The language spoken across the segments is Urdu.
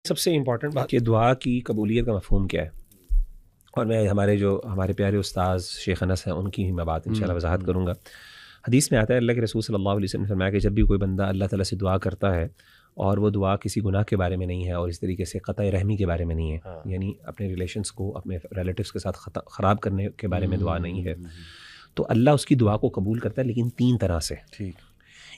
سب سے امپورٹنٹ بات یہ دعا کی قبولیت کا مفہوم کیا ہے، اور میں ہمارے پیارے استاذ شیخ انس ہیں ان کی میں بات انشاءاللہ وضاحت کروں گا۔ حدیث میں آتا ہے اللہ کے رسول صلی اللہ علیہ وسلم نے فرمایا کہ جب بھی کوئی بندہ اللہ تعالیٰ سے دعا کرتا ہے اور وہ دعا کسی گناہ کے بارے میں نہیں ہے اور اس طریقے سے قطع رحمی کے بارے میں نہیں ہے، یعنی اپنے ریلیشنس کو اپنے ریلیٹیوز کے ساتھ خراب کرنے کے بارے میں دعا نہیں ہے، تو اللہ اس کی دعا کو قبول کرتا ہے، لیکن تین طرح سے۔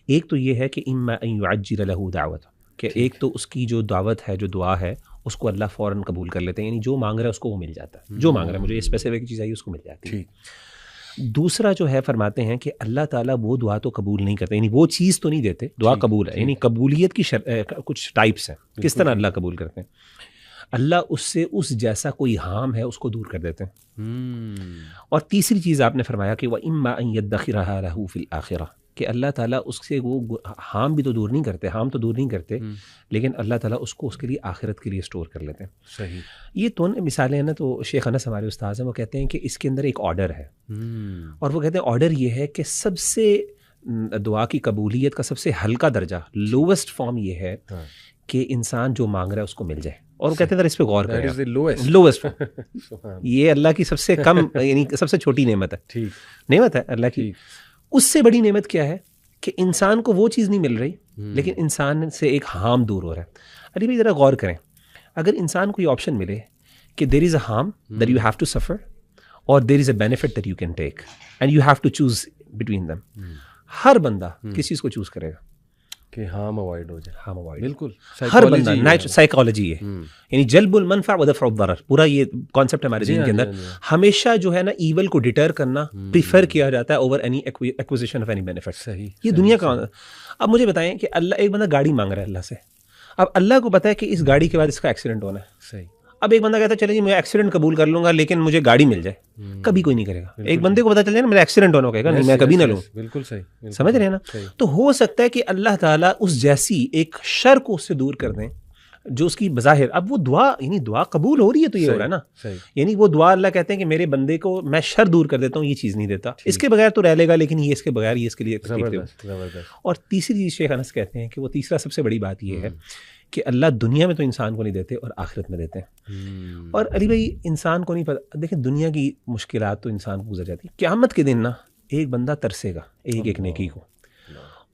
ایک تو یہ ہے کہ اما ان یعجل له دعوت، کہ ایک تو اس کی جو دعوت ہے، جو دعا ہے، اس کو اللہ فوراً قبول کر لیتے ہیں، یعنی جو مانگ رہا ہے اس کو وہ مل جاتا ہے، جو مانگ رہا ہے مجھے یہ اسپیسیفک چیز آئی اس کو مل جاتی ہے۔ دوسرا جو ہے فرماتے ہیں کہ اللہ تعالیٰ وہ دعا تو قبول نہیں کرتے، یعنی وہ چیز تو نہیں دیتے، دعا قبول ہے، یعنی قبولیت کی کچھ ٹائپس ہیں، کس طرح اللہ قبول کرتے ہیں۔ اللہ اس سے اس جیسا کوئی ہارم ہے اس کو دور کر دیتے ہیں۔ اور تیسری چیز آپ نے فرمایا کہ وَإِمَّا أَن يَدَّخِرَهَا لَهُ فِي الْآخِرَةِ، کہ اللہ تعالیٰ اس سے وہ ہارم بھی تو دور نہیں کرتے، ہارم تو دور نہیں کرتے، لیکن اللہ تعالیٰ اس کو اس کے لیے آخرت کے لیے اسٹور کر لیتے ہیں۔ صحیح۔ یہ دونوں مثالیں ہیں نا، تو شیخ انس ہمارے استاذ ہیں، وہ کہتے ہیں کہ اس کے اندر ایک آرڈر ہے، اور وہ کہتے ہیں آرڈر یہ ہے کہ سب سے دعا کی قبولیت کا سب سے ہلکا درجہ، لووسٹ فارم یہ ہے کہ انسان جو مانگ رہا ہے اس کو مل جائے، اور وہ کہتے ہیں ذرا اس پہ غور کریں، لووسٹ فارم، یہ اللہ کی سب سے کم یعنی سب سے چھوٹی نعمت ہے، نعمت ہے اللہ کی۔ اس سے بڑی نعمت کیا ہے کہ انسان کو وہ چیز نہیں مل رہی، لیکن انسان سے ایک ہارم دور ہو رہا ہے۔ ارے بھائی ذرا غور کریں، اگر انسان کو یہ آپشن ملے کہ there is a harm that you have to suffer, اور there is a benefit that you can take, and you have to choose between them, ہر بندہ کس چیز کو چوز کرے گا کہ ہارم اوائڈ ہو جائے۔ ہارم اوائڈ، بالکل، ہر بندہ، نیچرل سائیکالوجی ہے، یعنی جلب المنفع ودفع الضرر، پورا یہ کانسیپٹ ہمارے دین کے اندر ہمیشہ جو ہے نا ایول کو ڈیٹر کرنا پریفر کیا جاتا ہے over any acquisition of any benefit. صحیح، یہ دنیا کا۔ اب مجھے بتائیں کہ اللہ، ایک بندہ گاڑی مانگ رہا ہے اللہ سے، اب اللہ کو پتا ہے کہ اس گاڑی کے بعد اس کا ایکسیڈنٹ ہونا ہے، صحیح، اب ایک بندہ کہتا ہے چلے جی میں ایکسیڈنٹ قبول کر لوں گا لیکن مجھے گاڑی مل جائے، کبھی کوئی نہیں کرے گا۔ ایک بندے کو پتا چل جائے نا میرا ایکسیڈنٹ ہونا، کہے گا نہیں میں کبھی نہ لوں۔ بالکل صحیح، سمجھ رہے ہیں نا؟ تو ہو سکتا ہے کہ اللہ تعالیٰ اس جیسی ایک شر کو اس سے دور کر دیں جو اس کی بظاہر، اب وہ دعا، یعنی دعا قبول ہو رہی ہے تو یہ ہو رہا ہے نا، یعنی وہ دعا اللہ کہتے ہیں کہ میرے بندے کو میں شر دور کر دیتا ہوں، یہ چیز نہیں دیتا، اس کے بغیر تو رہ لے گا لیکن یہ اس کے بغیر، یہ اس کے لیے تکلیف دے۔ اور تیسری چیز شیخ انس کہتے ہیں کہ وہ تیسرا سب سے بڑی بات یہ ہے کہ اللہ دنیا میں تو انسان کو نہیں دیتے اور آخرت میں دیتے ہیں۔ اور علی بھائی انسان کو نہیں پتہ، دیکھیں دنیا کی مشکلات تو انسان کو گزر جاتی ہے، قیامت کے دن نا ایک بندہ ترسے گا ایک نیکی کو،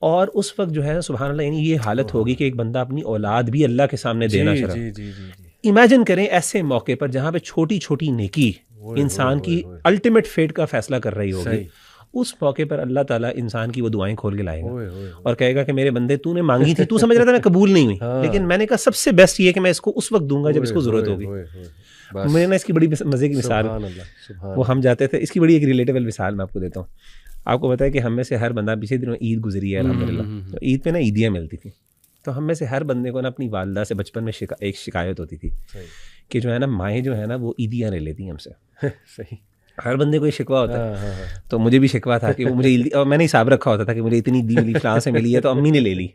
اور اس وقت جو ہے سبحان اللہ، یعنی یہ حالت ہوگی کہ ایک بندہ اپنی اولاد بھی اللہ کے سامنے دینا چاہ رہا ہے۔ امیجن کریں ایسے موقع پر جہاں پہ چھوٹی چھوٹی نیکی انسان کی الٹیمیٹ فیٹ کا فیصلہ کر رہی ہوگی، اس موقع پر اللہ تعالیٰ انسان کی وہ دعائیں کھول کے لائے گا اور کہے گا کہ میرے بندے تو نے مانگی تھی، تو سمجھ رہا تھا میں قبول نہیں ہوئی، لیکن میں نے کہا سب سے بیسٹ یہ کہ میں اس کو اس وقت دوں گا جب اس کو ضرورت ہوگی۔ میں نے اس کی بڑی مزے کی مثال، وہ ہم جاتے تھے، اس کی بڑی ایک ریلیٹیبل مثال میں آپ کو دیتا ہوں۔ آپ کو پتا ہے کہ ہم میں سے ہر بندہ، پچھلے دنوں عید گزری ہے الحمدللہ، تو عید پہ نا عیدیاں ملتی تھیں، تو ہم میں سے ہر بندے کو نا اپنی والدہ سے بچپن میں ایک شکایت ہوتی تھی کہ جو ہے نا مائیں جو ہے نا وہ عیدیاں لے لیتی ہیں ہم سے۔ صحیح، ہر بندے کو یہ شکوہ ہوتا ہے، تو مجھے بھی شکوہ تھا کہ وہ مجھے، اور میں نے حساب رکھا ہوتا تھا کہ مجھے اتنی عیدی ملی فلاں سے ملی ہے، تو امی نے لے لی۔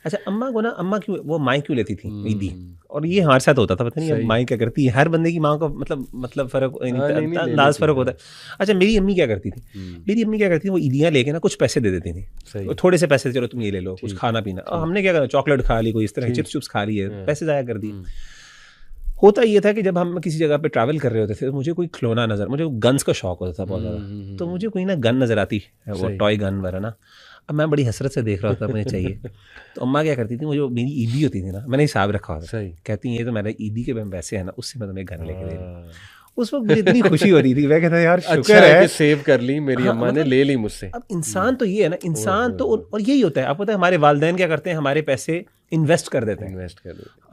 اچھا اماں کو نا، اماں کیوں وہ مائیں کیوں لیتی تھیں عیدی، اور یہ ہمارے ساتھ ہوتا تھا، پتہ نہیں اب مائیں کیا کرتی ہے، ہر بندے کی ماں کو مطلب فرق، انداز فرق ہوتا ہے۔ اچھا میری امی کیا کرتی تھی، میری امی کیا کرتی تھی، وہ عیدیاں لے کے نا کچھ پیسے دے دیتی تھیں، تھوڑے سے پیسے، چلو تم یہ لے لو، کچھ کھانا پینا، اور ہم نے کیا کرنا، چاکلیٹ کھا لی، کوئی اس طرح چپس کھا لیے، پیسے ضائع کر دیے۔ ہوتا یہ تھا کہ جب ہم کسی جگہ پہ ٹریول کر رہے ہوتے تھے، مجھے کوئی کھلونا نظر، مجھے گنز کا شوق ہوتا تھا بہت زیادہ، تو مجھے کوئی نا گن نظر آتی، وہ ٹوائے گن وغیرہ نا، اب میں بڑی حسرت سے دیکھ رہا ہوتا مجھے چاہیے، تو اماں کیا کرتی تھی، وہ جو میری عیدی ہوتی تھی نا، میں نے حساب رکھا ہوتا، کہتی ہیں یہ تو میرا عیدی کے پیسے ہیں نا، اس سے میں تمہیں گن لے کے دے دوں۔ اس وقت مجھے اتنی خوشی ہو رہی تھی، میں کہتا یار شکر ہے سیو کر لی میری اماں نے، لے لی مجھ سے۔ اب انسان تو یہ ہے نا، انسان تو، اور یہی ہوتا ہے، آپ پتہ ہے ہمارے والدین کیا کرتے ہیں، ہمارے پیسے انویسٹ کر دیتے ہیں،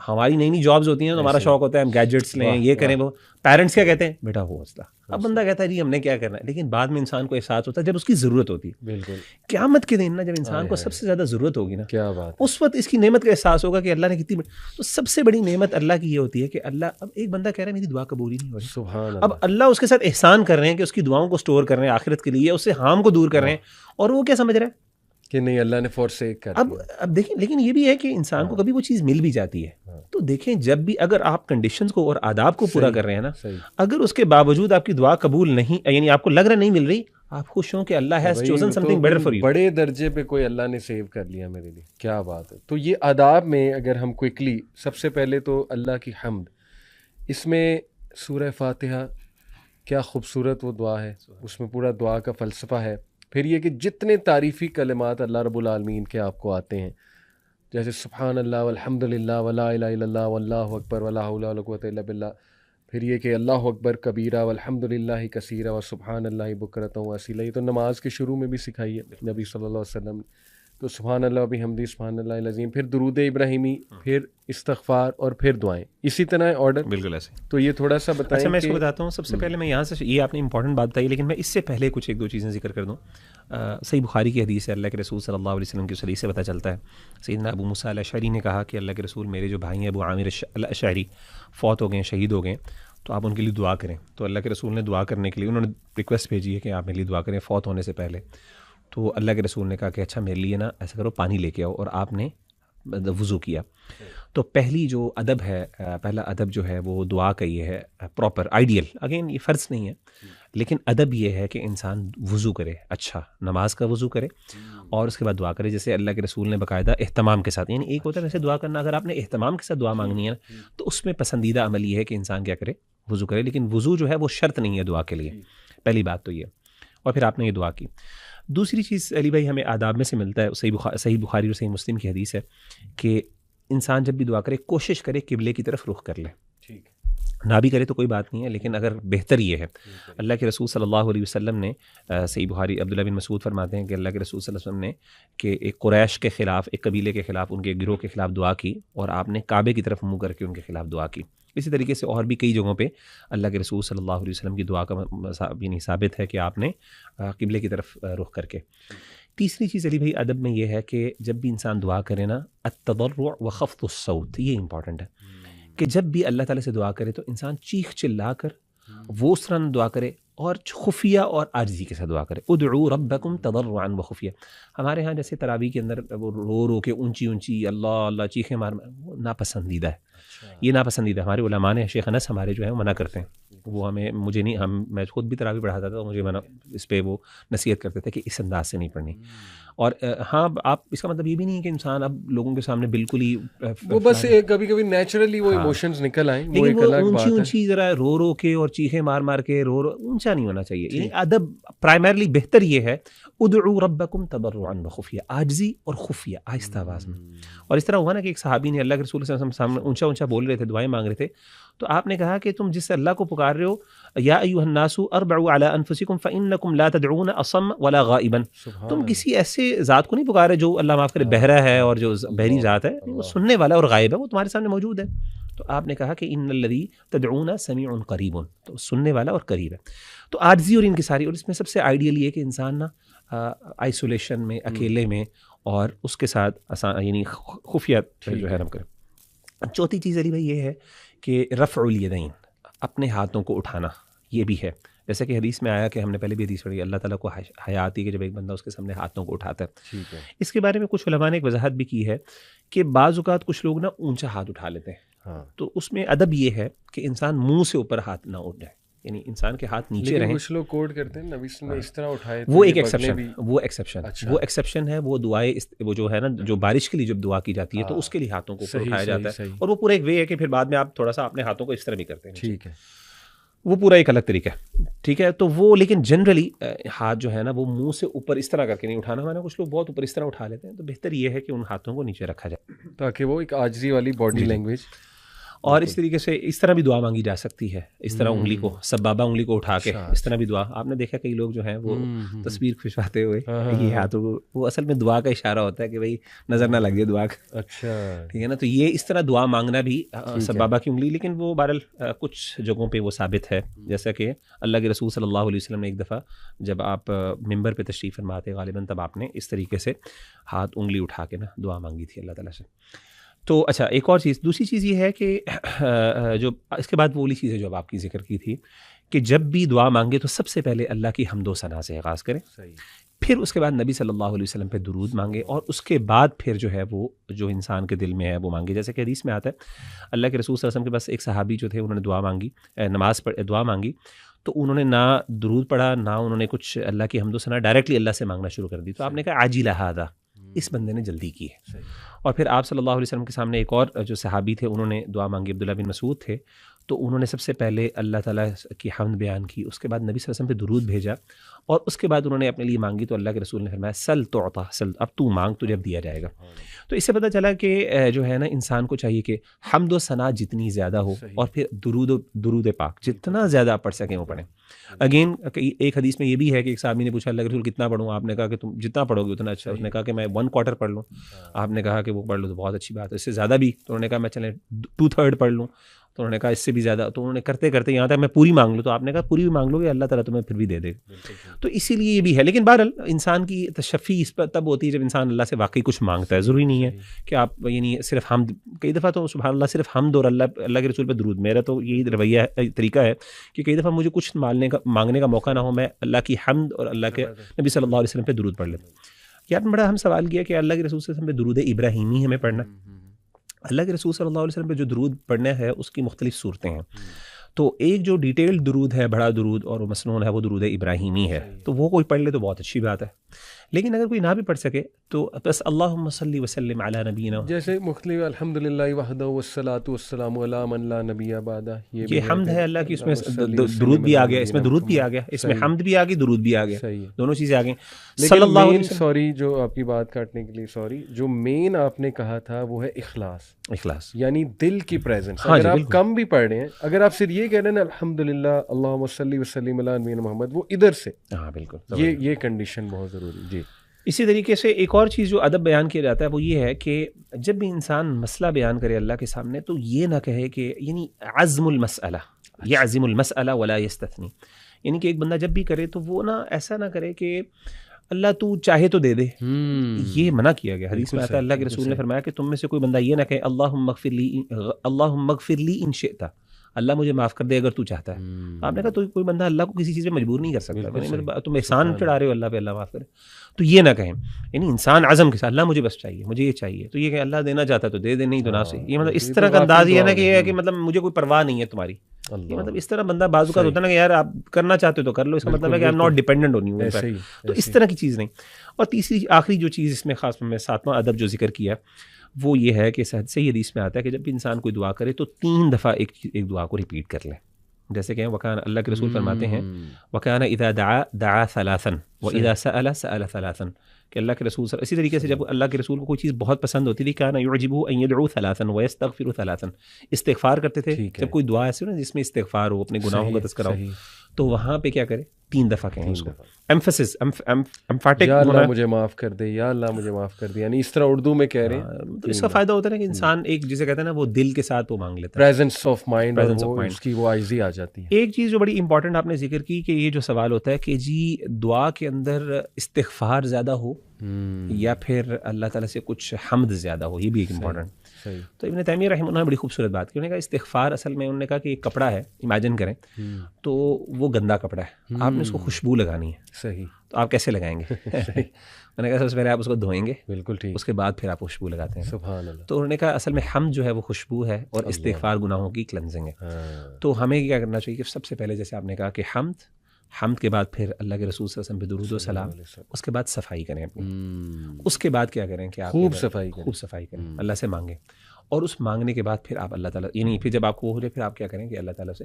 ہماری نئی نئی جابز ہوتی ہیں تو ہمارا شوق ہوتا ہے ہم گیجٹس لیں، یہ کریں، وہ پیرنٹس کیا کہتے ہیں بیٹا وہ حوصلہ، اب بندہ کہتا ہے جی ہم نے کیا کرنا ہے، لیکن بعد میں انسان کو احساس ہوتا ہے جب اس کی ضرورت ہوتی ہے۔ بالکل، قیامت کے دن نا جب انسان کو سب سے زیادہ ضرورت ہوگی نا، کیا بات، اس وقت اس کی نعمت کا احساس ہوگا کہ اللہ نے کتنی بڑی، تو سب سے بڑی نعمت اللہ کی یہ ہوتی ہے کہ اللہ، اب ایک بندہ کہہ رہا ہے میری دعا قبول ہی نہیں ہو رہی، سبحان اللہ، اب اللہ اس کے ساتھ احسان کر رہے ہیں کہ اس کی دعاؤں کو اسٹور کر رہے ہیں آخرت کے لیے، اس سے ہارم کو دور کر رہے ہیں، اور وہ کیا سمجھ رہا ہے کہ نہیں اللہ نے فورسیک کر دیا۔ اب دیکھیں، لیکن یہ بھی ہے کہ انسان کو کبھی وہ چیز مل بھی جاتی ہے، تو دیکھیں جب بھی اگر آپ کنڈیشنز کو اور آداب کو پورا کر رہے ہیں نا، اگر اس کے باوجود آپ کی دعا قبول نہیں، یعنی آپ کو لگ رہا نہیں مل رہی، آپ خوش ہوں کہ اللہ has chosen something better for you. بڑے درجے پہ کوئی اللہ نے سیو کر لیا میرے لیے, کیا بات ہے. تو یہ آداب میں اگر ہم کوئکلی, سب سے پہلے تو اللہ کی حمد, اس میں سورہ فاتحہ کیا خوبصورت وہ دعا ہے, اس میں پورا دعا کا فلسفہ ہے. پھر یہ کہ جتنے تعریفی کلمات اللہ رب العالمین کے آپ کو آتے ہیں, جیسے سبحان اللہ والحمد للہ ولا الہ الا اللہ واللہ اکبر ولا حول ولا قوۃ الا باللہ. پھر یہ کہ اللہ اکبر کبیرہ والحمد للہ کثیرہ وسبحان اللہ بکرۃ واصیلہ. یہ تو نماز کے شروع میں بھی سکھائی ہے نبی صلی اللہ علیہ وسلم نے. تو سبحان اللہ بحمدہ سبحان اللہ العظیم, پھر درود ابراہیمی, پھر استغفار, اور پھر دعائیں, اسی طرح آرڈر. بالکل ایسے. تو یہ تھوڑا سا بتائیں. اچھا میں اس کو بتاتا ہوں. سب سے پہلے میں یہاں سے, یہ آپ نے امپورٹنٹ بات بتائی, لیکن میں اس سے پہلے کچھ ایک دو چیزیں ذکر کر دوں. صحیح بخاری کی حدیث ہے, اللہ کے رسول صلی اللہ علیہ وسلم کی اس حدیث سے پتہ چلتا ہے, سیدنا ابو موسیٰ الاشعری نے کہا کہ اللہ کے رسول, میرے جو بھائی ہیں ابو عامر الاشعری فوت ہو گئے ہیں, شہید ہو گئے ہیں, تو آپ ان کے لیے دعا کریں. تو اللہ کے رسول نے دعا کرنے کے لیے انہوں نے ریکویسٹ بھیجی ہے کہ آپ میرے لیے دعا کریں فوت ہونے سے پہلے. تو اللہ کے رسول نے کہا کہ اچھا میرے لیے نا ایسا کرو پانی لے کے آؤ, اور آپ نے وضو کیا. تو پہلی جو ادب ہے, پہلا ادب جو ہے وہ دعا کا یہ ہے پراپر آئیڈیل. اگین یہ فرض نہیں ہے, لیکن ادب یہ ہے کہ انسان وضو کرے, اچھا نماز کا وضو کرے, اور اس کے بعد دعا کرے جیسے اللہ کے رسول نے باقاعدہ اہتمام کے ساتھ. یعنی ایک ہوتا ہے ویسے دعا کرنا, اگر آپ نے اہتمام کے ساتھ دعا مانگنی ہے تو اس میں پسندیدہ عمل یہ ہے کہ انسان کیا کرے, وضو کرے. لیکن وضو جو ہے وہ شرط نہیں ہے دعا کے لیے, پہلی بات تو یہ. اور پھر آپ نے یہ دعا کی. دوسری چیز علی بھائی ہمیں آداب میں سے ملتا ہے, صحیح بخاری اور صحیح مسلم کی حدیث ہے کہ انسان جب بھی دعا کرے کوشش کرے قبلے کی طرف رخ کر لے. ٹھیک, نہ بھی کرے تو کوئی بات نہیں ہے, لیکن اگر بہتر یہ ہے, اللہ کے رسول صلی اللہ علیہ وسلم نے, صحیح بخاری عبداللہ بن مسعود فرماتے ہیں کہ اللہ کے رسول صلی اللہ علیہ وسلم نے کہ ایک قریش کے خلاف, ایک قبیلے کے خلاف, ان کے گروہ کے خلاف دعا کی, اور آپ نے کعبے کی طرف منہ کر کے ان کے خلاف دعا کی. اسی طریقے سے اور بھی کئی جگہوں پہ اللہ کے رسول صلی اللہ علیہ وسلم کی دعا کا یعنی ثابت ہے کہ آپ نے قبلے کی طرف رخ کر کے. تیسری چیز علی بھائی ادب میں یہ ہے کہ جب بھی انسان دعا کرے نا, التضرع وخفض الصوت, یہ امپورٹنٹ ہے کہ جب بھی اللہ تعالیٰ سے دعا کرے تو انسان چیخ چلا کر وہ اس طرح دعا کرے, اور خفیہ اور عاجزی کے ساتھ دعا کرے. ادعوا ربکم تضرعا وخفیہ. ہمارے ہاں جیسے تراویح کے اندر وہ رو رو کے اونچی اونچی اللہ اللہ چیخیں مار, وہ ناپسندیدہ ہے. یہ ناپسندیدہ, ہمارے علماء نے, شیخ انس ہمارے جو ہے وہ منع کرتے ہیں. وہ ہمیں, مجھے نہیں, میں خود بھی تراویح پڑھاتا تھا, مجھے منع, اس پہ وہ نصیحت کرتے تھے کہ اس انداز سے نہیں پڑھنی. اور ہاں آپ, اس کا مطلب یہ بھی نہیں کہ انسان اب لوگوں کے سامنے بالکل ہی وہ بس کبھی کبھی نیچرلی وہ ایموشنز نکل آئیں, وہ ایک الگ بات ہے. اونچی ذرا رو رو کے اور چیخیں مار مار کے رو اونچا نہیں ہونا چاہیے. یعنی ادب پرائمرلی بہتر یہ ہے, ادعوا ربکم تضرعا وخفیہ, عاجزی اور خفیہ آہستہ آواز میں. اور اس طرح ہوا نا کہ ایک صحابی نے اللہ کے رسول صلی اللہ علیہ وسلم سامنے اونچا اونچا بول رہے تھے, دعائیں مانگ رہے تھے, تو آپ نے کہا کہ تم جس سے اللہ کو پکار رہے ہو, یا ایھا الناس اربعوا علی انفسکم فانکم لا تدعون اصم ولا غائبا, تم کسی ایسے ذات کو نہیں پکار رہے جو اللہ معاف کرے بہرا ہے, اور جو بہری ذات ہے وہ سننے والا اور غائب ہے, وہ تمہارے سامنے موجود ہے. تو آپ نے کہا کہ ان الذی تدعون سمیع قریب, تو سننے والا اور قریب ہے. تو عاجزی اور انکساری, اور اس میں سب سے آئیڈیل یہ کہ انسان نا آئسولیشن میں, اکیلے میں, اور اس کے ساتھ یعنی خفیہ جو ہے کرے. چوتھی چیز علی بھائی یہ ہے کہ رفع الیدین, اپنے ہاتھوں کو اٹھانا, یہ بھی ہے. جیسے کہ حدیث میں آیا کہ ہم نے پہلے بھی حدیث پڑھی, اللہ تعالیٰ کو حیا آتی ہے کہ جب ایک بندہ اس کے سامنے ہاتھوں کو اٹھاتا ہے. اس کے بارے میں کچھ علماء نے ایک وضاحت بھی کی ہے کہ بعض اوقات کچھ لوگ نا اونچا ہاتھ اٹھا لیتے ہیں, تو اس میں ادب یہ ہے کہ انسان منہ سے اوپر ہاتھ نہ اٹھ جائے, یعنی انسان کے ہاتھ نیچے رہیں. کچھ لوگ کوڈ کرتے ہیں نبی نے اس طرح اٹھائے, وہ ایک ایکسیپشن ہے. وہ دعائیں, وہ جو ہے نا, جو بارش کے لیے جب دعا کی جاتی ہے تو اس کے لیے ہاتھوں کو اٹھایا جاتا ہے, اور وہ پورا ایک وے ہے کہ پھر بعد میں آپ تھوڑا سا اپنے ہاتھوں کو اس طرح بھی کرتے ہیں. ٹھیک ہے, وہ پورا ایک الگ طریقہ ہے. ٹھیک ہے, تو وہ لیکن جنرلی ہاتھ جو ہے نا وہ منہ سے اوپر اس طرح کر کے نہیں اٹھانا. میں نے کچھ لوگ بہت اوپر اس طرح اٹھا لیتے ہیں, تو بہتر یہ ہے کہ ان ہاتھوں کو نیچے رکھا جائے تاکہ وہ ایک عاجزی والی باڈی لینگویج. اور اس طریقے سے اس طرح بھی دعا مانگی جا سکتی ہے, اس طرح انگلی کو, سبابہ انگلی کو اٹھا کے اس طرح بھی دعا. آپ نے دیکھا کئی لوگ جو ہیں وہ تصویر کھنچواتے ہوئے یہ ہاتھوں کو, وہ اصل میں دعا کا اشارہ ہوتا ہے کہ بھائی نظر نہ لگ جائے دعا کا. اچھا, ٹھیک ہے نا. تو یہ اس طرح دعا مانگنا بھی سبابہ کی انگلی, لیکن وہ بہرحال کچھ جگہوں پہ وہ ثابت ہے. جیسا کہ اللہ کے رسول صلی اللہ علیہ وسلم نے ایک دفعہ جب آپ ممبر پہ تشریف فرما تھے غالباً, تب آپ نے اس طریقے سے ہاتھ انگلی اٹھا کے نا دعا مانگی تھی اللہ تعالیٰ سے. تو اچھا, ایک اور چیز, دوسری چیز یہ ہے کہ جو اس کے بعد وہ والی چیز ہے جو اب آپ کی ذکر کی تھی کہ جب بھی دعا مانگے تو سب سے پہلے اللہ کی حمد و ثنا سے آغاز کریں, پھر اس کے بعد نبی صلی اللہ علیہ وسلم پہ درود مانگے, اور اس کے بعد پھر جو ہے وہ جو انسان کے دل میں ہے وہ مانگے. جیسے کہ حدیث میں آتا ہے اللہ کے رسول صلی اللہ علیہ وسلم کے پاس ایک صحابی جو تھے, انہوں نے دعا مانگی, نماز پڑھ دعا مانگی, تو انہوں نے نہ درود پڑھا، نہ انہوں نے کچھ اللہ کی حمد و ثنا، ڈائریکٹلی اللہ سے مانگنا شروع کر دی. تو آپ نے کہا عاجل ھذا، اس بندے نے جلدی کی ہے. اور پھر آپ صلی اللہ علیہ وسلم کے سامنے ایک اور جو صحابی تھے انہوں نے دعا مانگی، عبداللہ بن مسعود تھے. تو انہوں نے سب سے پہلے اللہ تعالیٰ کی حمد بیان کی، اس کے بعد نبی صلی اللہ علیہ وسلم پہ درود بھیجا، اور اس کے بعد انہوں نے اپنے لیے مانگی. تو اللہ کے رسول نے فرمایا سل تعطیٰ، سل، اب تو مانگ تجھے اب دیا جائے گا. تو اس سے پتہ چلا کہ جو ہے نا انسان کو چاہیے کہ حمد و ثنا جتنی زیادہ ہو، اور پھر درود پاک جتنا زیادہ آپ پڑھ سکیں وہ پڑھیں. اگین ایک حدیث میں یہ بھی ہے کہ ایک صحابی نے پوچھا اللہ کے رسول کتنا پڑھوں؟ آپ نے کہا کہ تم جتنا پڑھو گے اتنا اچھا. اس نے کہا کہ میں 1/4 پڑھ لوں. آپ نے کہا کہ وہ پڑھ لو تو بہت اچھی بات ہے، اس سے زیادہ بھی. تو انہوں نے کہا میں چلیں 2/3 پڑھ لوں. تو انہوں نے کہا اس سے بھی زیادہ. تو انہوں نے کرتے کرتے یہاں تک میں پوری مانگ لوں. تو آپ نے کہا پوری بھی مانگ لو گے اللہ تعالیٰ تمہیں پھر بھی دے دے گا. تو اسی لیے یہ بھی ہے. لیکن بہرحال انسان کی تشفی اس پر تب ہوتی ہے جب انسان اللہ سے واقعی کچھ مانگتا ہے. ضروری نہیں ہے کہ آپ یعنی صرف حمد. کئی دفعہ تو سبحان اللہ صرف حمد اور اللہ کے رسول پہ درود. میرا تو یہی رویہ ہے، طریقہ ہے کہ کئی دفعہ مجھے کچھ مانگنے کا موقع نہ ہو، میں اللہ کی حمد اور اللہ کے نبی صلی اللہ علیہ وسلم پہ درود پڑھ لیتا ہوں. یار بڑا اہم سوال کیا کہ اللہ کے رسول صلی اللہ علیہ وسلم پہ درود ابراہیمی ہمیں پڑھنا. اللہ کے رسول صلی اللہ علیہ وسلم پہ جو درود پڑھنا ہے اس کی مختلف صورتیں ہیں. تو ایک جو ڈیٹیلڈ درود ہے، بڑا درود اور مسنون ہے، وہ درود ابراہیمی ہے. تو وہ کوئی پڑھ لے تو بہت اچھی بات ہے. لیکن اگر کوئی نہ بھی پڑھ سکے تو بس اللہم صلی وسلم علی نبینا، جیسے مختلف الحمدللہ وحدہ والصلاۃ والسلام علی من لا نبی بعدہ، یہ حمد ہے اللہ کی. اس میں درود بھی آ گیا، اس میں درود بھی آ گیا، اس میں حمد بھی آ گئی، درود بھی آ گیا، دونوں چیزیں آ گئیں. صلی اللہ علیہ وسلم. سوری جو آپ کی بات کاٹنے کے لیے سوری، جو مین آپ نے کہا تھا وہ ہے اخلاص، یعنی دل کی پریزنس. اگر آپ کم بھی پڑھ رہے ہیں، اگر آپ صرف یہ کہہ رہے ہیں الحمدللہ اللہم صلی وسلم علی نبینا محمد، وہ ادھر سے. ہاں بالکل، یہ کنڈیشن بہت ضروری. جی اسی طریقے سے ایک اور چیز جو ادب بیان کیا جاتا ہے وہ یہ ہے کہ جب بھی انسان مسئلہ بیان کرے اللہ کے سامنے تو یہ نہ کہے کہ یعنی عزم المسئلہ، یعزم المسئلہ ولا یستثنی، یعنی کہ ایک بندہ جب بھی کرے تو وہ نہ ایسا نہ کرے کہ اللہ تو چاہے تو دے دے. یہ منع کیا گیا. حدیث میں آتا ہے اللہ کے رسول نے فرمایا کہ تم میں سے کوئی بندہ یہ نہ کہے اللہم اغفر لی ان شئت، اللہ مجھے معاف کر دے اگر تو چاہتا ہے. آپ نے کہا تو کوئی بندہ اللہ کو کسی چیز پہ مجبور نہیں کر سکتا. تم احسان چڑھا رہے ہو اللہ پہ، اللہ معاف کرے. تو یہ نہ کہیں، یعنی انسان عزم کے ساتھ اللہ مجھے بس چاہیے، مجھے یہ چاہیے. تو یہ کہ اللہ دینا چاہتا ہے تو دے دے، نہیں تو نہ سے. یہ مطلب اس طرح کا انداز یہ ہے نا کہ یہ ہے کہ مطلب مجھے کوئی پرواہ نہیں ہے تمہاری. یہ مطلب اس طرح بندہ بعض اوقات ہوتا ہے نا کہ یار آپ کرنا چاہتے ہو تو کر لو، اس کا مطلب ہے کہ I am not dependent on you. تو اس طرح کی چیز نہیں. اور تیسری آخری جو چیز اس میں خاص میں 7واں ادب جو ذکر کیا وہ یہ ہے کہ صحیح حدیث میں آتا ہے کہ جب بھی انسان کوئی دعا کرے تو 3 دفعہ ایک دعا کو ریپیٹ کر لے. جیسے کہ وکان اللہ کے رسول فرماتے ہیں وکان اذا دعا ثلاثا واذا سأل ثلاثا، کہ اللہ کے رسول اسی طریقے سے جب اللہ کے رسول کو کوئی چیز بہت پسند ہوتی تھی کان یعجبہ ان یدعو ثلاثا ویستغفر ثلاثا، استغفار کرتے تھے. جب کوئی دعا ایسی ہو جس میں استغفار ہو، اپنے گناہوں کا تذکرہ ہو، تو وہاں پہ کیا کرے 3 دفعہ کہیں اس کو. ایمفسس ایمفیٹک، یا اللہ مجھے معاف کر دے، یا اللہ مجھے معاف کر دے، یعنی اس طرح اردو میں کہہ رہے ہیں. تو اس کا فائدہ ہوتا ہے کہ انسان ایک جسے کہتے ہیں نا وہ دل کے ساتھ وہ مانگ لیتا ہے، پریزنس آف مائنڈ، اس کی وہ عاجزی آ جاتی ہے. ایک چیز جو بڑی امپورٹنٹ آپ نے ذکر کی کہ یہ جو سوال ہوتا ہے کہ جی دعا کے اندر استغفار زیادہ ہو یا پھر اللہ تعالیٰ سے کچھ حمد زیادہ ہو، یہ بھی ایک امپورٹنٹ. تو ابن تیمیہ رحمہ اللہ نے بڑی خوبصورت بات کی. انہوں نے کہا استغفار اصل میں انہوں نے کہا کہ ایک کپڑا ہے، امیجن کریں تو وہ گندا کپڑا ہے، آپ نے اس کو خوشبو لگانی ہے. صحیح. تو آپ کیسے لگائیں گے؟ میں نے کہا سب سے پہلے آپ اس کو دھوئیں گے، بالکل ٹھیک، اس کے بعد پھر آپ خوشبو لگاتے ہیں. سبحان اللہ. تو انہوں نے کہا اصل میں حمد جو ہے وہ خوشبو ہے اور استغفار گناہوں کی کلنزنگ ہے. تو ہمیں کیا کرنا چاہیے کہ سب سے پہلے جیسے آپ نے کہا کہ حمد کے بعد پھر اللہ کے رسول صلی اللہ علیہ وسلم پہ درود و سلام، اس کے بعد صفائی کریں اپنی. اس کے بعد کیا کریں کہ آپ خوب صفائی کریں، اللہ سے مانگیں. اور اس مانگنے کے بعد پھر آپ اللہ تعالیٰ یعنی پھر جب آپ کو ہو جائے پھر آپ کیا کریں کہ اللہ تعالیٰ سے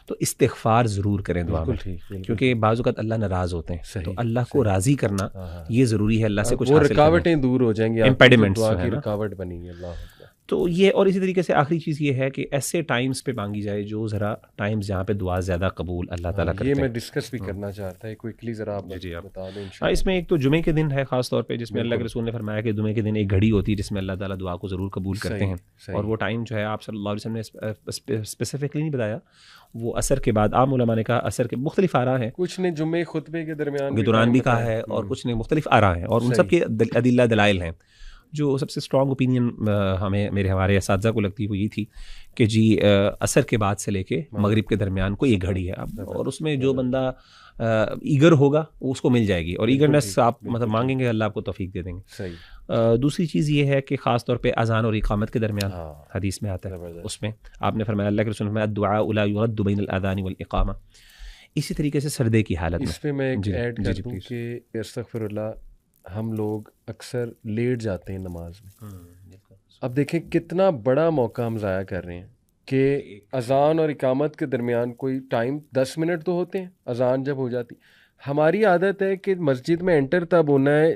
تو استغفار ضرور کریں دعا میں، کیونکہ بعض اوقات اللہ ناراض ہوتے ہیں. تو اللہ کو راضی کرنا یہ ضروری ہے. اللہ سے کچھ رکاوٹیں دور ہو جائیں گی، امپیڈمنٹس دعا کی رکاوٹ بنیں گی. اللہ تو یہ. اور اسی طریقے سے آخری چیز یہ ہے کہ ایسے ٹائمز پہ مانگی جائے جو ذرا ٹائمز جہاں پہ دعا زیادہ قبول اللہ تعالیٰ کرتے ہیں. یہ میں ڈسکس بھی کرنا چاہتا ہے کوئکلی، ذرا آپ بتا دیں. اس میں ایک تو جمعے کے دن ہے خاص طور پہ جس میں اللہ کے رسول نے فرمایا کہ جمعے کے دن ایک گھڑی ہوتی ہے جس میں اللہ تعالیٰ دعا کو ضرور قبول کرتے ہیں. اور وہ ٹائم جو ہے آپ صلی اللہ علیہ وسلم نے اسپیسیفکلی نہیں بتایا، وہ عصر کے بعد. عام علماء نے کہا عصر کے مختلف آراء ہیں، کچھ نے جمعے خطبے کے دوران بھی کہا ہے، اور کچھ نے مختلف آراء ہیں، اور ان سب کے ادلہ دلائل ہیں. جو سب سے اسٹرانگ اوپینین ہمارے اساتذہ کو لگتی وہ یہ تھی کہ جی عصر کے بعد سے لے کے مغرب کے درمیان کوئی ایک گھڑی ہے، اور اس میں جو بندہ ایگر ہوگا اس کو مل جائے گی، اور ایگرنیس آپ مطلب مانگیں گے اللہ آپ کو توفیق دے دیں گے. دوسری چیز یہ ہے کہ خاص طور پہ اذان اور اقامت کے درمیان حدیث میں آتا ہے، اس میں آپ نے فرمایا اللہ کے رسول نے فرمایا الدعاء لا يرد بین الاذان والاقامہ، اسی طریقے سے سردے کی حالت میں. اس پہ میں ایک ایڈ کر دوں کہ استغفر اللہ ہم لوگ اکثر لیٹ جاتے ہیں نماز میں. اب دیکھیں کتنا بڑا موقع ہم ضائع کر رہے ہیں کہ اذان اور اقامت کے درمیان کوئی ٹائم 10 منٹ تو ہوتے ہیں. اذان جب ہو جاتی, ہماری عادت ہے کہ مسجد میں انٹر تب ہونا ہے,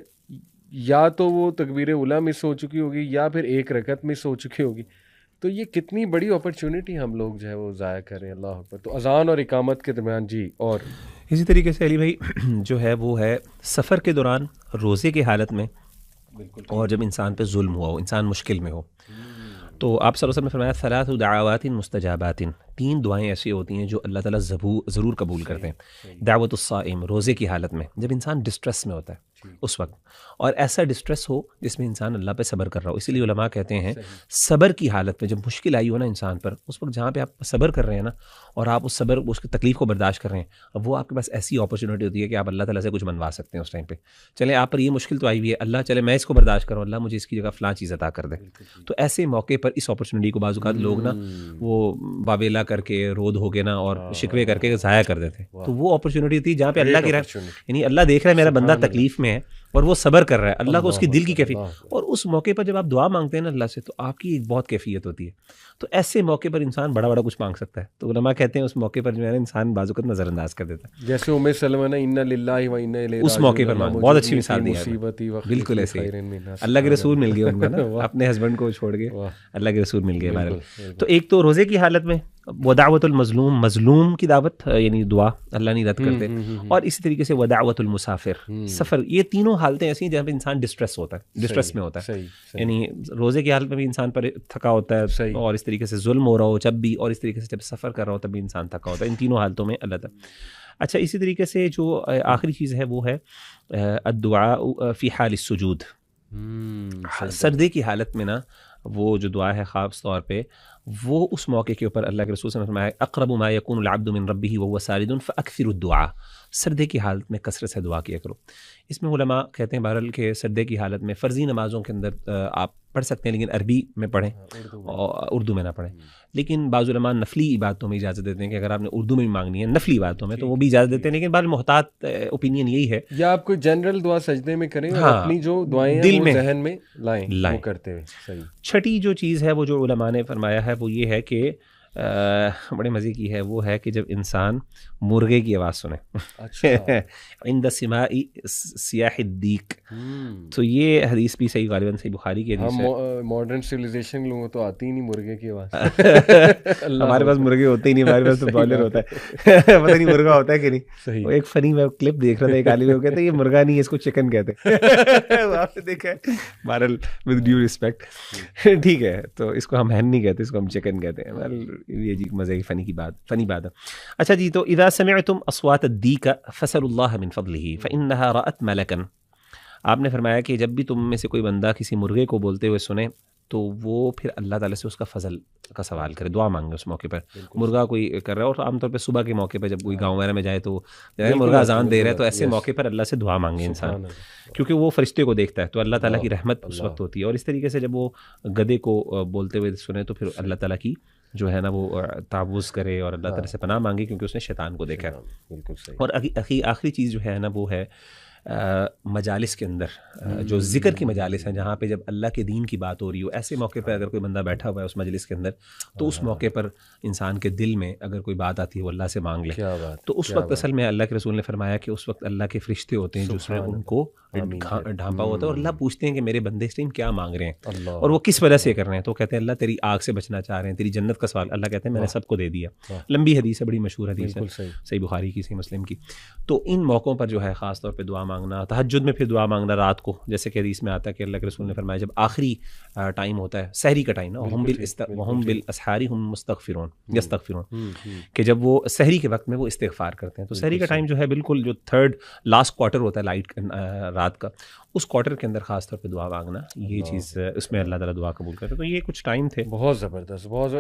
یا تو وہ تکبیر اولیٰ مس ہو چکی ہوگی یا پھر ایک رکعت مس ہو چکی ہوگی. تو یہ کتنی بڑی اپرچونٹی ہم لوگ جو ہے وہ ضائع کر رہے ہیں. اللہ اکبر. تو اذان اور اقامت کے درمیان. جی. اور اسی طریقے سے علی بھائی جو ہے وہ ہے سفر کے دوران, روزے کی حالت میں, اور جب انسان پہ ظلم ہوا ہو, انسان مشکل میں ہو, تو آپ صلی اللہ علیہ وسلم نے فرمایا ثلاث دعوات مستجابات, 3 دعائیں ایسی ہوتی ہیں جو اللہ تعالیٰ ضرور قبول کرتے ہیں. دعوت الصائم, روزے کی حالت میں جب انسان ڈسٹریس میں ہوتا ہے اس وقت, اور ایسا ڈسٹریس ہو جس میں انسان اللہ پہ صبر کر رہا ہو. اسی لیے علماء کہتے ہیں صبر کی حالت میں جب مشکل آئی ہو نا انسان پر, اس وقت جہاں پہ آپ صبر کر رہے ہیں نا, اور آپ اس کی تکلیف کو برداشت کر رہے ہیں, اب وہ آپ کے پاس ایسی اپرچونیٹی ہوتی ہے کہ آپ اللہ تعالیٰ سے کچھ منوا سکتے ہیں اس ٹائم پہ. چلے آپ پر یہ مشکل تو آئی ہوئی ہے, اللہ چلے میں اس کو برداشت کروں, اللہ مجھے اس کی جگہ فلاں چیز عطا کر دے. تو ایسے موقع پر اس اپرچونیٹی کو بعض اوقات لوگ نا وہ باویلا کر کے, رود ہو کے نا, اور شکوے کر کے ضائع کر دیتے. تو وہ اپرچونیٹی تھی جہاں پہ اللہ کی رحمت, یعنی اللہ دیکھ رہا ہے میرا بندہ تکلیف میں ہے اور وہ صبر کر رہا ہے, اللہ کو اس کی دل کی کیفیت, اور اس موقع پر جب آپ دعا مانگتے ہیں نا اللہ سے تو آپ کی ایک بہت کیفیت ہوتی ہے. تو ایسے موقع پر انسان بڑا کچھ مانگ سکتا ہے. تو علماء کہتے ہیں اس موقع پر جو ہے نا انسان بعض اوقات نظر انداز کر دیتا ہے. جیسے ام سلمہ نے انا للہ و انا الیہ راجعون, اس موقع پر بہت اچھی مثال دی ہے. بالکل ایسے اللہ کے رسول مل گئے ان کو نا, اپنے ہسبینڈ کو چھوڑ کے اللہ کے رسول مل گئے. تو ایک تو روزے کی حالت میں ودعوت المظلوم, مظلوم کی دعوت یعنی دعا اللہ نہیں رد کرتے, اور اسی طریقے سے ودعوت المسافر, سفر. یہ تینوں حالتیں ایسی ہیں جہاں پہ انسان ڈسٹریس ہوتا ہے, ڈسٹریس میں ہوتا ہے. یعنی روزے کی حالت میں بھی انسان پر تھکا ہوتا ہے, اور اس طریقے سے ظلم ہو رہا ہو جب بھی, اور اس طریقے سے جب سفر کر رہا ہو تب بھی انسان تھکا ہوتا ہے. ان تینوں حالتوں میں اللہ تعالیٰ. اچھا, اسی طریقے سے جو آخری چیز ہے وہ ہے الدعاء فی حال السجود. سردی کی حالت میں نا وہ جو دعا ہے خاص طور پہ وہ اس موقع کے اوپر اللہ کے رسول صلی اللہ علیہ وسلم نے فرمایا اقرب ما یکون العبد من ربہ وهو ساجد فاکثروا الدعاء. سردے کی حالت میں کثرت سے دعا کیا کرو. اس میں علماء کہتے ہیں بہرحال کہ سردے کی حالت میں فرضی نمازوں کے اندر آپ پڑھ سکتے ہیں لیکن عربی میں پڑھیں اور اردو میں نہ پڑھیں. لیکن بعض علماء نفلی عبادتوں میں اجازت دیتے ہیں کہ اگر آپ نے اردو میں بھی مانگنی ہے نفلی عبادتوں میں تو وہ بھی اجازت دیتے ہیں, لیکن بعض محتاط اوپینین یہی ہے یا آپ کوئی جنرل دعا سجدے میں کریں, اپنی جو دعائیں دل میں ذہن میں لائیں کرتے ہوئے. صحیح. چھٹی جو چیز ہے وہ جو علماء نے فرمایا ہے وہ یہ ہے کہ بڑے مزے کی ہے, وہ ہے کہ جب انسان مرغے کی آواز سنے عند سماع سیاح الدیک. تو یہ حدیث بھی صحیح غالباً صحیح بخاری کی حدیث ہے. ماڈرن سویلائزیشن لوگوں تو آتی ہی نہیں مرغے کی آواز. ہمارے پاس مرغے ہوتے ہی نہیں, ہمارے پاس تو بوائلر ہوتا ہے. پتہ نہیں مرغا ہوتا ہے کہ نہیں. وہ ایک فنی میں کلپ دیکھ رہا تھا, ایک عالم کہتے ہیں یہ مرغا نہیں ہے اس کو چکن کہتے ہیں. آپ نے دیکھا ہے, بہرحال ود ڈیو ریسپیکٹ, ٹھیک ہے, تو اس کو ہم ہین نہیں کہتے, اس کو ہم چکن کہتے ہیں. یہ جی مزے کی فنی بات ہے. اچھا جی, تو اذا سمعتم اصوات الدیک فسلوا اللہ من فضلہ فانها رأت ملکا. آپ نے فرمایا کہ جب بھی تم میں سے کوئی بندہ کسی مرغے کو بولتے ہوئے سنے تو وہ پھر اللہ تعالیٰ سے اس کا فضل کا سوال کرے, دعا مانگے اس موقع پر. مرغا کوئی کر رہا ہے, اور عام طور پہ صبح کے موقع پہ جب کوئی گاؤں وغیرہ میں جائے تو مرغا اذان دے رہا ہے تو ایسے موقع پر اللہ سے دعا مانگے انسان, کیونکہ وہ فرشتے کو دیکھتا ہے تو اللہ تعالیٰ کی رحمت اس وقت ہوتی ہے. اور اس طریقے سے جب وہ گدھے کو بولتے ہوئے سنے تو پھر اللہ تعالیٰ کی جو ہے نا وہ تعوذ کرے اور اللہ تعالیٰ سے پناہ مانگے, کیونکہ اس نے شیطان کو دیکھا ہے. بالکل صحیح. اور آخری چیز جو ہے نا وہ ہے مجالس کے اندر جو ذکر کی مجالس ہیں جہاں پہ جب اللہ کے دین کی بات ہو رہی ہو, ایسے موقع پہ اگر کوئی بندہ بیٹھا ہوا ہے اس مجلس کے اندر تو اس موقع پر انسان کے دل میں اگر کوئی بات آتی ہے وہ اللہ سے مانگ لے. تو اس وقت اصل میں اللہ کے رسول نے فرمایا کہ اس وقت اللہ کے فرشتے ہوتے ہیں جو اس نے ان کو ڈھانپا ہوتا ہے, اور اللہ پوچھتے ہیں کہ میرے بندے اس ٹائم کیا مانگ رہے ہیں اور وہ کس وجہ سے کر رہے ہیں. تو کہتے ہیں اللہ تیری آگ سے بچنا چاہ رہے ہیں, تیری جنت کا سوال. اللہ کہتے ہیں میں نے سب کو دے دیا. لمبی حدیث ہے, بڑی مشہور حدیث ہے, صحیح بخاری کی, صحیح مسلم کی. تو ان موقعوں پر جو ہے خاص طور پہ دعا مانگنا, تہجد میں پھر دعا مانگنا رات کو, جیسے کہ حدیث میں آتا ہے کہ اللہ کے رسول نے فرمایا جب آخری ٹائم ہوتا ہے سحری کا ٹائم نا, وہم بالاسحار ہم مستغفرون یستغفرون, کہ جب وہ سحری کے وقت میں وہ استغفار کرتے ہیں. تو سحری کا ٹائم جو ہے بالکل جو تھرڈ لاسٹ کوارٹر ہوتا ہے لائٹ رات کا, اس کوارٹر کے اندر خاص طور پہ دعا مانگنا, یہ چیز اس میں اللہ تعالیٰ دعا قبول کرتے. تو یہ کچھ ٹائم تھے بہت زبردست, بہت